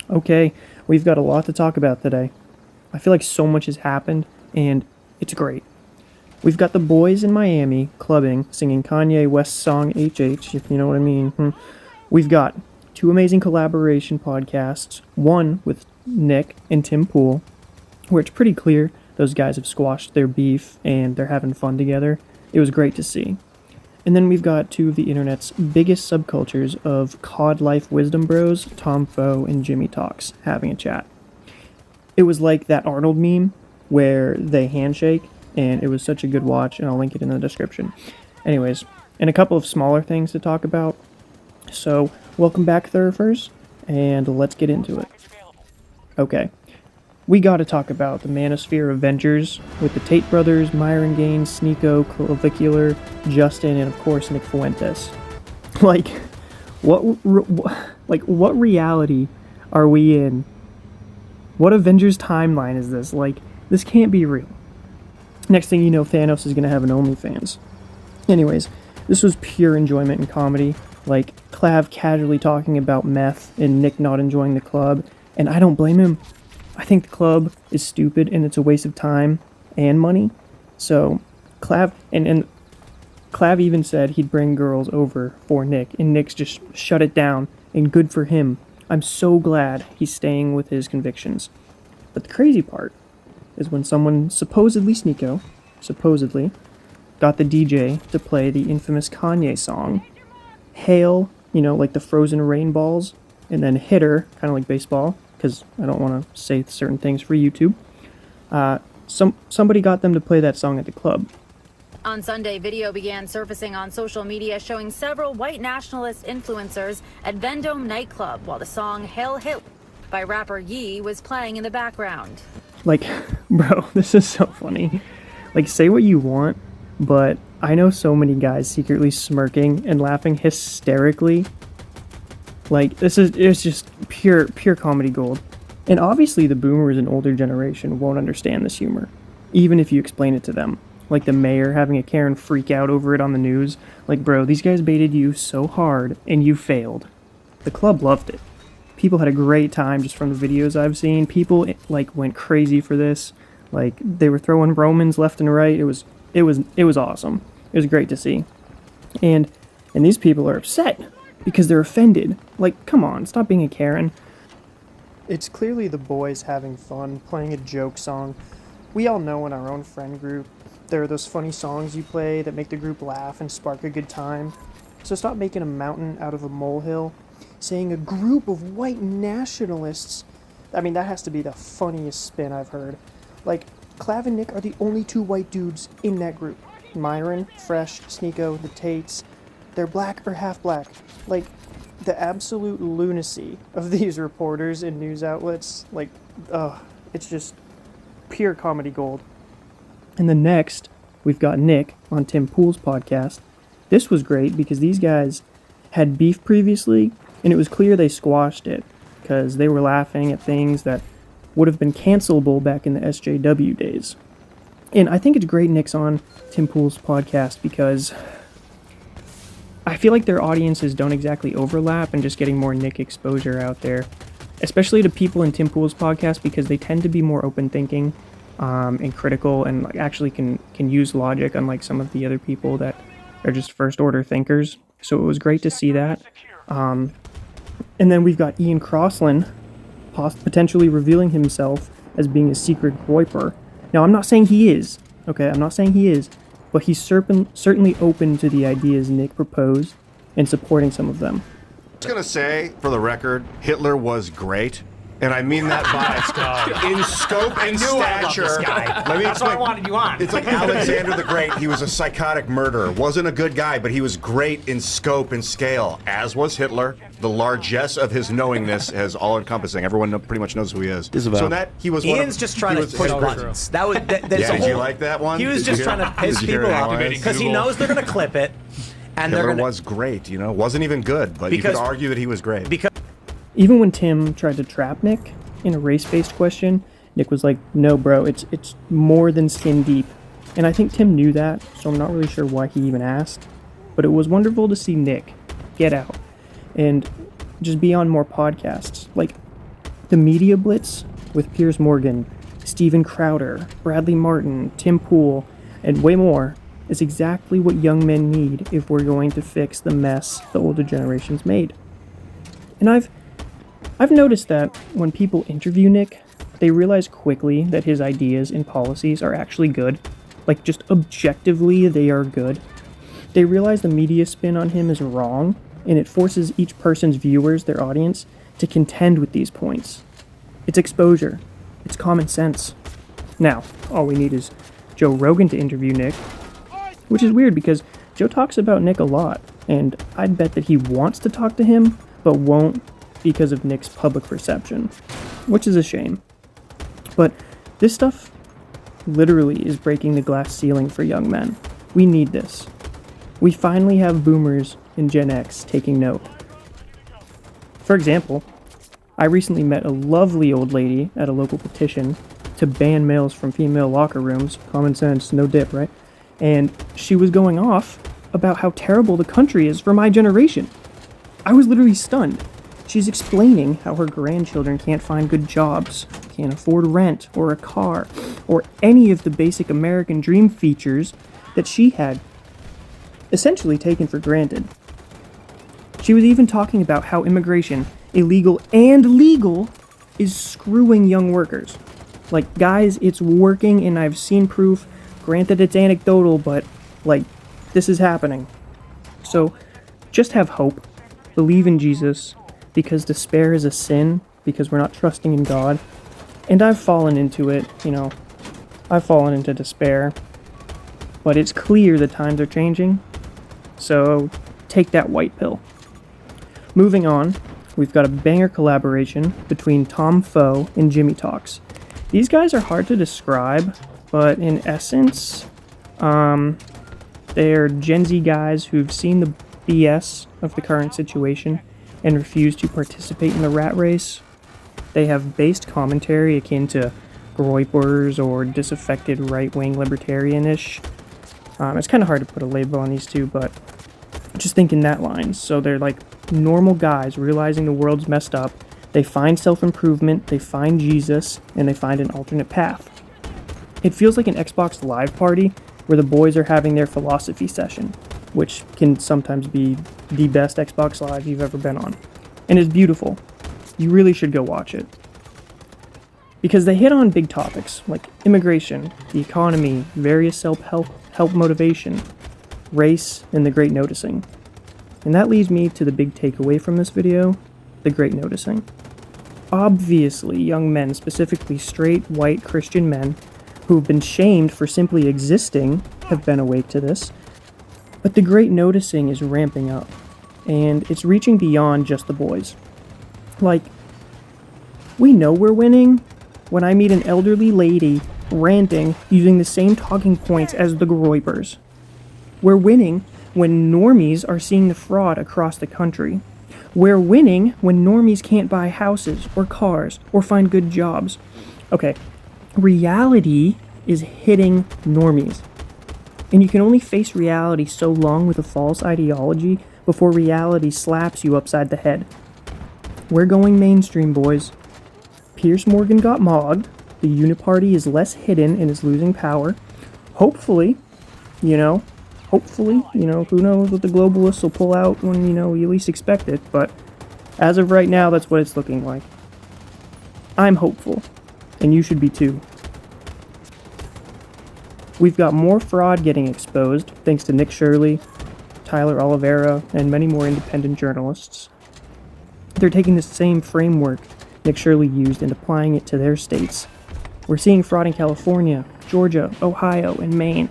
Okay, we've got a lot to talk about today. I feel like so much has happened, and it's great. We've got the boys in Miami clubbing, singing Kanye West's song HH, if you know what I mean. We've got two amazing collaboration podcasts, one with Nick and Tim Pool, where it's pretty clear those guys have squashed their beef and they're having fun together. It was great to see. And then we've got two of the internet's biggest subcultures of COD Life Wisdom Bros, Tome Foe and Jimmy Talks, having a chat. It was like that Arnold meme where they handshake, and it was such a good watch, and I'll link it in the description. Anyways, and a couple of smaller things to talk about. So, welcome back, Thurfers, and let's get into it. Okay. We gotta talk about the Manosphere Avengers with the Tate brothers, Myron Gaines, Sneeko, Clavicular, Justin, and of course Nick Fuentes. What reality are we in? What Avengers timeline is this? This can't be real. Next thing you know, Thanos is gonna have an OnlyFans. Anyways, this was pure enjoyment and comedy. Clav casually talking about meth and Nick not enjoying the club, and I don't blame him. I think the club is stupid and it's a waste of time and money. So Clav and Clav even said he'd bring girls over for Nick, and Nick's just shut it down, and good for him. I'm so glad he's staying with his convictions. But the crazy part is when someone, supposedly Sneeko, got the DJ to play the infamous Kanye song, Hail, like the frozen rain balls, and then Hitter, kind of like baseball, because I don't want to say certain things for YouTube. Somebody got them to play that song at the club. On Sunday, video began surfacing on social media showing several white nationalist influencers at Vendome nightclub while the song Hail Hitler by rapper Yee was playing in the background. Bro, this is so funny. Say what you want, but I know so many guys secretly smirking and laughing hysterically. It's just pure comedy gold. And obviously the boomers and older generation won't understand this humor, even if you explain it to them. Like the mayor having a Karen freak out over it on the news. Bro, these guys baited you so hard, and you failed. The club loved it. People had a great time just from the videos I've seen. People, went crazy for this. They were throwing Romans left and right. It was awesome. It was great to see. And these people are upset because they're offended. Come on, stop being a Karen. It's clearly the boys having fun, playing a joke song. We all know in our own friend group, there are those funny songs you play that make the group laugh and spark a good time. So stop making a mountain out of a molehill. Saying a group of white nationalists, that has to be the funniest spin I've heard. Clav and Nick are the only two white dudes in that group. Myron, Fresh, Sneeko, the Tates, they're black or half black. The absolute lunacy of these reporters and news outlets, it's just pure comedy gold. And then next, we've got Nick on Tim Pool's podcast. This was great because these guys had beef previously, and it was clear they squashed it because they were laughing at things that would have been cancelable back in the SJW days. And I think it's great Nick's on Tim Pool's podcast because I feel like their audiences don't exactly overlap, and just getting more Nick exposure out there, especially to people in Tim Pool's podcast, because they tend to be more open thinking and critical, and actually can use logic, unlike some of the other people that are just first order thinkers. So it was great to see that. And then we've got Ian Crossland potentially revealing himself as being a secret groiper. Now, I'm not saying he is, okay? I'm not saying he is, but he's certainly open to the ideas Nick proposed and supporting some of them. I was going to say, for the record, Hitler was great. And I mean that by in scope and stature. Let me That's why I wanted you on. It's like Alexander the Great. He was a psychotic murderer. Wasn't a good guy, but he was great in scope and scale, as was Hitler. The largesse of his knowingness is all-encompassing. Everyone pretty much knows who he is. Disavow. So in that, he was Ian's just trying to push buttons. Did you like that one? He was just trying to piss people off because he knows they're going to clip it. And Hitler was great, Wasn't even good, but you could argue that he was great. Even when Tim tried to trap Nick in a race-based question, Nick was like, no, bro, it's more than skin deep. And I think Tim knew that, so I'm not really sure why he even asked. But it was wonderful to see Nick get out and just be on more podcasts. The media blitz with Piers Morgan, Steven Crowder, Bradley Martin, Tim Pool, and way more is exactly what young men need if we're going to fix the mess the older generations made. And I've noticed that when people interview Nick, they realize quickly that his ideas and policies are actually good. Like, just objectively, they are good. They realize the media spin on him is wrong, and it forces each person's viewers, their audience, to contend with these points. It's exposure. It's common sense. Now, all we need is Joe Rogan to interview Nick, which is weird because Joe talks about Nick a lot, and I'd bet that he wants to talk to him, but won't because of Nick's public perception, which is a shame. But this stuff literally is breaking the glass ceiling for young men. We need this. We finally have boomers and Gen X taking note. For example, I recently met a lovely old lady at a local petition to ban males from female locker rooms. Common sense, no dip, right? And she was going off about how terrible the country is for my generation. I was literally stunned. She's explaining how her grandchildren can't find good jobs, can't afford rent or a car, or any of the basic American dream features that she had essentially taken for granted. She was even talking about how immigration, illegal and legal, is screwing young workers. Like, guys, it's working and I've seen proof. Granted, it's anecdotal, but, like, this is happening. So, just have hope. Believe in Jesus, because despair is a sin, because we're not trusting in God. And I've fallen into it, I've fallen into despair. But it's clear the times are changing, so take that white pill. Moving on, we've got a banger collaboration between Tome Foe and Jimmy Talks. These guys are hard to describe, but in essence, they're Gen Z guys who've seen the BS of the current situation and refuse to participate in the rat race. They have based commentary akin to Groypers or disaffected right-wing libertarian-ish. It's kind of hard to put a label on these two, but just think in that line. So they're like normal guys realizing the world's messed up. They find self-improvement, they find Jesus, and they find an alternate path. It feels like an Xbox Live party where the boys are having their philosophy session, which can sometimes be the best Xbox Live you've ever been on. And it's beautiful. You really should go watch it. Because they hit on big topics like immigration, the economy, various self-help motivation, race, and the great noticing. And that leads me to the big takeaway from this video, the great noticing. Obviously, young men, specifically straight, white, Christian men, who have been shamed for simply existing, have been awake to this. But the great noticing is ramping up, and it's reaching beyond just the boys. Like, we know we're winning when I meet an elderly lady ranting using the same talking points as the Groypers. We're winning when normies are seeing the fraud across the country. We're winning when normies can't buy houses or cars or find good jobs. Okay, reality is hitting normies. And you can only face reality so long with a false ideology before reality slaps you upside the head. We're going mainstream, boys. Piers Morgan got mogged. The Uniparty is less hidden and is losing power. Hopefully, who knows what the globalists will pull out when, you least expect it. But as of right now, that's what it's looking like. I'm hopeful, and you should be too. We've got more fraud getting exposed, thanks to Nick Shirley, Tyler Oliveira, and many more independent journalists. They're taking the same framework Nick Shirley used and applying it to their states. We're seeing fraud in California, Georgia, Ohio, and Maine.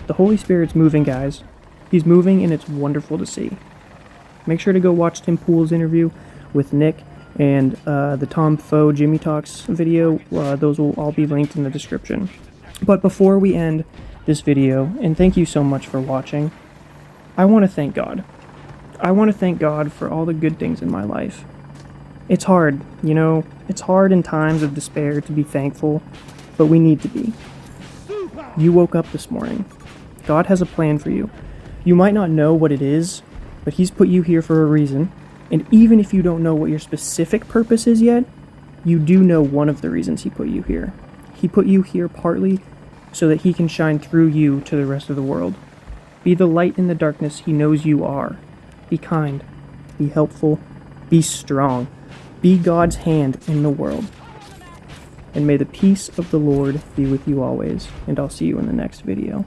The Holy Spirit's moving, guys. He's moving, and it's wonderful to see. Make sure to go watch Tim Pool's interview with Nick and the Tome Foe Jimmy Talks video. Those will all be linked in the description. But before we end this video, and thank you so much for watching, I want to thank God. I want to thank God for all the good things in my life. It's hard, it's hard in times of despair to be thankful, but we need to be. You woke up this morning. God has a plan for you. You might not know what it is, but He's put you here for a reason, and even if you don't know what your specific purpose is yet, You do know one of the reasons he put you here. He put you here partly so that he can shine through you to the rest of the world. Be the light in the darkness he knows you are. Be kind. Be helpful. Be strong. Be God's hand in the world. And may the peace of the Lord be with you always, and I'll see you in the next video.